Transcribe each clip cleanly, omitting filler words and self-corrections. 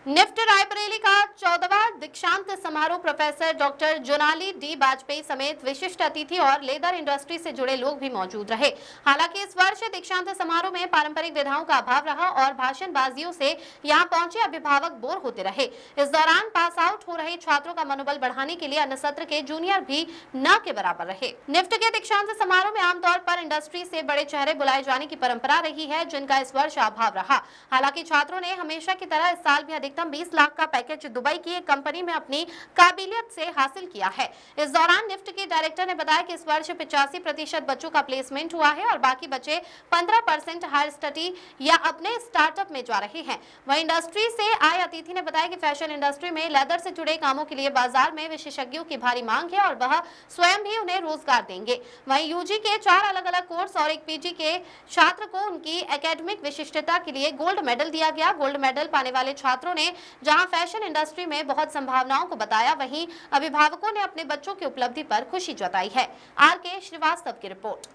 NIFT Raebareli का 14वां दीक्षांत समारोह professor doctor Jonali D Vajpayee समेत विशिष्ट अतिथि और लेदर इंडस्ट्री से जुड़े लोग भी मौजूद रहे। हालांकि इस वर्ष दीक्षांत समारोह में पारंपरिक विधाओं का अभाव रहा और भाषणबाजियों से यहां पहुंचे अभिभावक बोर होते रहे। इस दौरान पास आउट हो रहे छात्रों का मनोबल बढ़ाने के लिए अन्य सत्र के जूनियर भी न के बराबर रहे। निफ्ट के दीक्षांत समारोह में आमतौर पर इंडस्ट्री से बड़े चेहरे बुलाए जाने की परंपरा रही है, जिनका इस वर्ष अभाव रहा। हालांकि छात्रों ने हमेशा की तरह इस साल भी अधिकतम 20 लाख का पैकेज दुबई की एक कंपनी में अपनी काबिलियत से हासिल किया है। इस दौरान निफ्ट के डायरेक्टर ने बताया कि इस वर्ष 85% बच्चों का प्लेसमेंट हुआ है और बाकी बच्चे 15% हायर स्टडी या अपने स्टार्टअप में जा रहे हैं। वहीं इंडस्ट्री से आए अतिथि ने बताया कि फैशन इंडस्ट्री में लेदर से जुड़े कामों के लिए बाजार में विशेषज्ञों की भारी मांग है और वह स्वयं भी उन्हें रोजगार देंगे। वहीं यूजी के 4 अलग-अलग कोर्स और एक पीजी के छात्र को उनकी एकेडमिक विशिष्टता के लिए गोल्ड मेडल दिया गया। गोल्ड मेडल पाने वाले छात्रों ने जहां फैशन इंडस्ट्री में बहुत संभावनाओं को बताया, वहीं अभिभावकों ने अपने बच्चों की उपलब्धि पर खुशी जताई है। आर.के. श्रीवास्तव की report.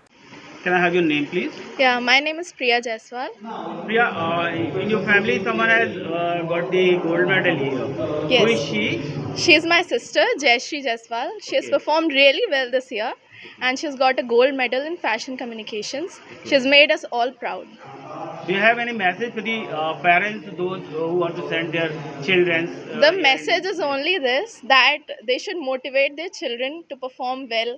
Can I have your name, please? Yeah, my name is Priya Jaiswal. Priya, in your family, someone has got the gold medal here. Yes. Who is she? She's my sister, Jayashree Jaiswal. She has performed really well this year and she's got a gold medal in fashion communications. She's made us all proud. Do you have any message for the parents, those who want to send their children? The message is only this, that they should motivate their children to perform well.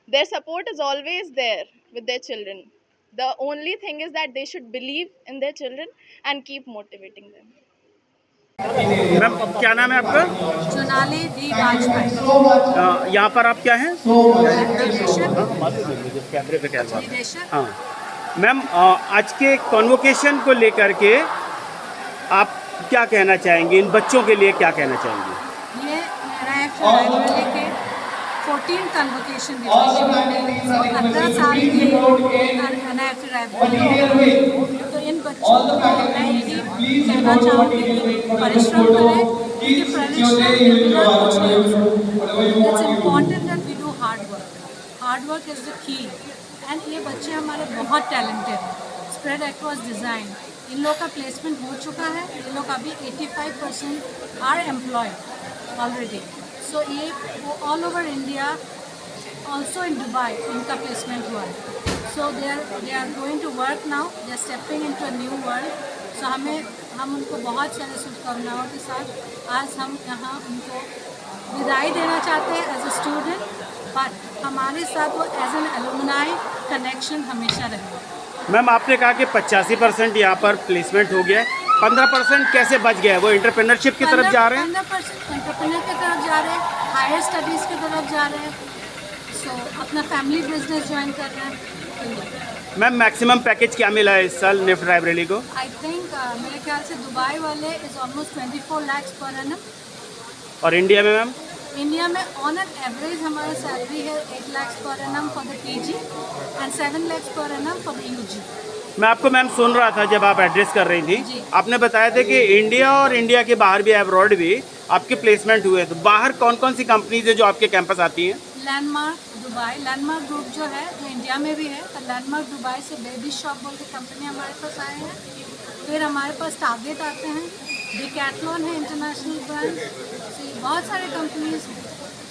Their support is always there with their children. The only thing is that they should believe in their children and keep motivating them. Ma'am, क्या नाम है आपका? Jonali D Vajpayee. यहाँ पर आप क्या हैं? कैमरे पे क्या बात? हाँ मैम, आज के कॉन्वोकेशन को लेकर के आप क्या कहना चाहेंगे? इन बच्चों के लिए क्या कहना चाहेंगे? ये रायबरेली के 14 कन्वोकेशन 15 साल की रायबरेली। तो इन बच्चों को मैं यही कहना चाहूँगी कि परिश्रम करें, क्योंकि परिश्रम बिना कुछ नहीं हो सकता। It's important that we do hard work. Hard work is the key. And ये बच्चे हमारे बहुत टैलेंटेड हैं। स्प्रेड अक्रॉस डिज़ाइन, इन लोग का प्लेसमेंट हो चुका है। इन लोग अभी 85% आर एम्प्लॉयड ऑलरेडी। सो ये वो all over India, also in Dubai इनका प्लेसमेंट हुआ है। So they are going to work now, they are stepping into a new world. So हम उनको बहुत सारे शुभकामनाओं के साथ आज हम यहाँ उनको विदाई देना चाहते हैं एज अ स्टूडेंट, बट हमारे साथ वो एज एन एलुमनाई कनेक्शन हमेशा रहेगा। मैम, आपने कहा कि 85% यहाँ पर प्लेसमेंट हो गया है, 15% कैसे बच गया है? वो एंटरप्रेन्योरशिप की तरफ जा रहे हैं? 15% एंटरप्रेन्योर की तरफ जा रहे हैं, हायर स्टडीज़ की तरफ जा रहे हैं। सो अपना फैमिली बिजनेस ज्वाइन कर रहे हैं। मैम, मैक्सिमम पैकेज क्या मिला है इस साल निफ्ट रायबरेली को? आई थिंक मेरे ख्याल से दुबई वाले is almost 24 lakh per annum. और इंडिया में मैम? इंडिया में ऑन एन एवरेज हमारा सैलरी है 8 lakh per annum for the PG and 7 lakh per annum for the UG. मैं आपको मैम सुन रहा था जब आप एड्रेस कर रही थी, आपने बताया था कि इंडिया और इंडिया के बाहर भी, अब्रॉड भी आपके प्लेसमेंट हुए। तो बाहर कौन कौन सी कंपनीज है जो आपके कैंपस आती हैं? लैंडमार्क दुबई, लैंडमार्क ग्रुप जो है, जो इंडिया में भी है, तो लैंडमार्क दुबई से बेबी शॉप बोल के कंपनी हमारे पास आए हैं। फिर हमारे पास टारगेट आते हैं, डिकैथलॉन है इंटरनेशनल ब्रांड। बहुत सारे कंपनीज हैं।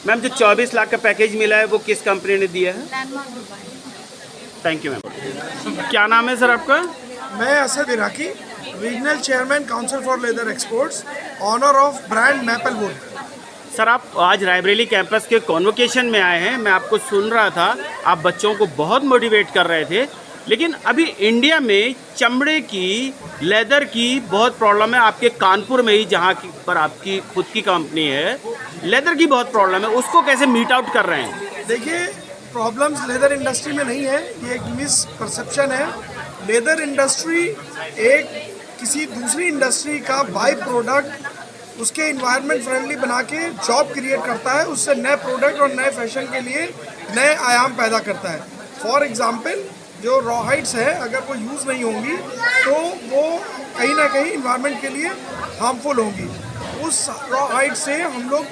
मैम, जो 24 लाख का पैकेज मिला है वो किस कंपनी ने दिया है? Landmark Dubai. Thank you ma'am. क्या नाम है सर आपका? मैं Asad Iraqi, regional chairman council for leather exports, owner of brand Maplewood. Sir, आप आज रायबरेली कैंपस के कॉन्वोकेशन में आए हैं। मैं आपको सुन रहा था, आप बच्चों को बहुत मोटिवेट कर रहे थे, लेकिन अभी इंडिया में चमड़े की, लेदर की बहुत प्रॉब्लम है। आपके कानपुर में ही, जहाँ पर आपकी खुद की कंपनी है, लेदर की बहुत प्रॉब्लम है। उसको कैसे मीट आउट कर रहे हैं? देखिए, प्रॉब्लम्स लेदर इंडस्ट्री में नहीं है, ये एक मिस परसेप्शन है। लेदर इंडस्ट्री एक किसी दूसरी इंडस्ट्री का बाई प्रोडक्ट उसके इन्वायरमेंट फ्रेंडली बना के जॉब क्रिएट करता है, उससे नए प्रोडक्ट और नए फैशन के लिए नए आयाम पैदा करता है। फॉर एग्जांपल, जो रॉ हाइड्स है, अगर वो यूज़ नहीं होंगी तो वो कहीं ना कहीं इन्वायरमेंट के लिए हार्मफुल होंगी। उस रॉ हाइड से हम लोग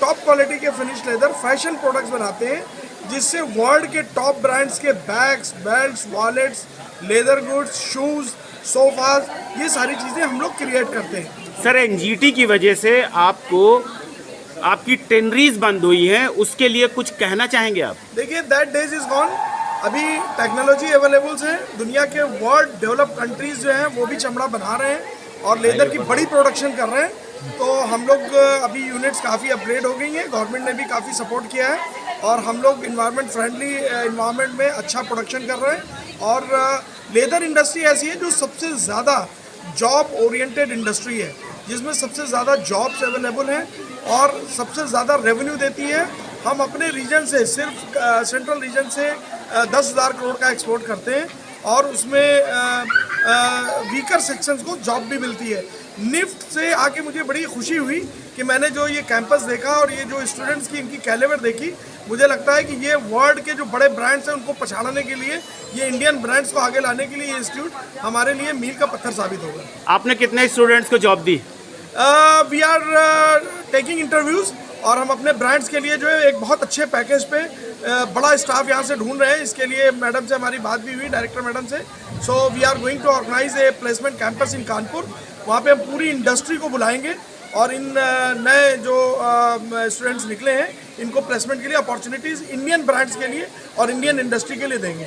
टॉप क्वालिटी के फिनिश लेदर फैशन प्रोडक्ट्स बनाते हैं, जिससे वर्ल्ड के टॉप ब्रांड्स के bags, belts, wallets, leather goods, shoes, sofas, ये सारी चीज़ें हम लोग क्रिएट करते हैं। सर एनजीटी की वजह से आपको आपकी टेनरीज बंद हुई हैं, उसके लिए कुछ कहना चाहेंगे आप? देखिए दैट डेज इज गॉन। अभी टेक्नोलॉजी अवेलेबल्स है, दुनिया के वर्ल्ड डेवलप कंट्रीज जो हैं वो भी चमड़ा बना रहे हैं और लेदर की बड़ी प्रोडक्शन कर रहे हैं। तो हम लोग अभी यूनिट्स काफ़ी अपग्रेड हो गई हैं, गवर्नमेंट ने भी काफ़ी सपोर्ट किया है और हम लोग इन्वायरमेंट फ्रेंडली इन्वायरमेंट में अच्छा प्रोडक्शन कर रहे हैं। और लेदर इंडस्ट्री ऐसी है जो सबसे ज़्यादा जॉब ओरिएंटेड इंडस्ट्री है, जिसमें सबसे ज़्यादा जॉब्स अवेलेबल हैं और सबसे ज़्यादा रेवेन्यू देती है। हम अपने रीजन से सिर्फ सेंट्रल रीजन से 10,000 करोड़ का एक्सपोर्ट करते हैं और उसमें वीकर सेक्शंस को जॉब भी मिलती है। निफ्ट से आके मुझे बड़ी खुशी हुई कि मैंने जो ये कैंपस देखा और ये जो स्टूडेंट्स की इनकी कैलिबर देखी, मुझे लगता है कि ये वर्ल्ड के जो बड़े ब्रांड्स हैं उनको पछाड़ने के लिए, ये इंडियन ब्रांड्स को आगे लाने के लिए ये इंस्टीट्यूट हमारे लिए मील का पत्थर साबित होगा। आपने कितने स्टूडेंट्स को जॉब दी? वी आर टेकिंग इंटरव्यूज़ और हम अपने ब्रांड्स के लिए जो है एक बहुत अच्छे पैकेज पे बड़ा स्टाफ यहाँ से ढूंढ रहे हैं। इसके लिए मैडम से हमारी बात भी हुई, डायरेक्टर मैडम से। So we are going to organise a placement campus in Kanpur. वहाँ पे हम पूरी इंडस्ट्री को बुलाएंगे और इन नए जो स्टूडेंट्स निकले हैं इनको प्लेसमेंट के लिए अपॉर्चुनिटीज़ इंडियन ब्रांड्स के लिए और इंडियन इंडस्ट्री के लिए देंगे।